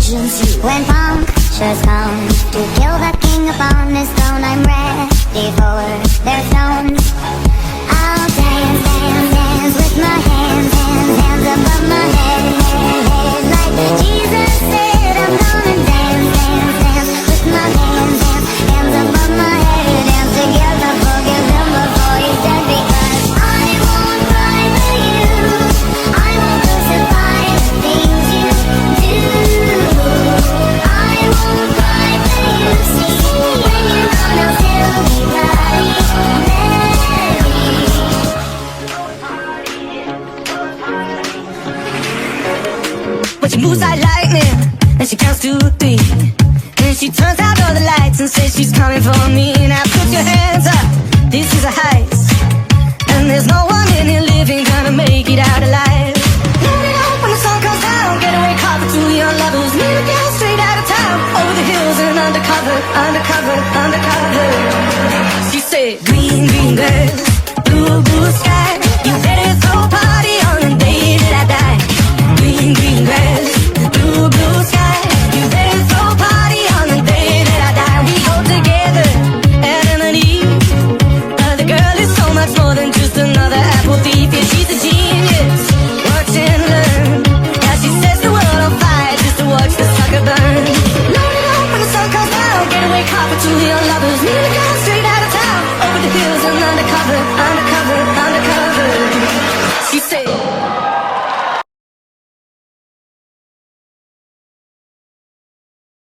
emergency. When punctures come to kill the king upon his throne, I'm ready for their stones. I'll dance, dance, dance with my hands, hands, hands above my head, head, head. Like Jesus said, I'm gonna dance, dance, dance with my hands, hands, hands above my head. Dance together, forgive him before he's dead. Because I won't cry for you, I won't crucify the things you do. I won't cry for you, see, when you're gone I'll still be bloody Mary. But she moves like lightning, and she counts to 3. Then she turns out all the lights and says she's coming for me. Now put your hands up, this is a heist, and there's no one in here living gonna make it out alive. Load it up when the sun comes down, getaway car for 2 young lovers. Meet a girl straight out of town, over the hills and undercover, undercover, undercover. She said, green, green girl, blue, blue sky, you better throw a party on the day that I die. Green, green grass, blue, blue sky, you better throw a party on the day that I die. We go together, Adam and Eve, but the girl is so much more than just another apple thief. Yeah, she's a genius, watch and learn. Now she sets the world on fire just to watch the sucker burn. Load it up when the sun comes down, getaway car for 2 young lovers. Meet a girl straight out of town, over the hills and undercover, undercover.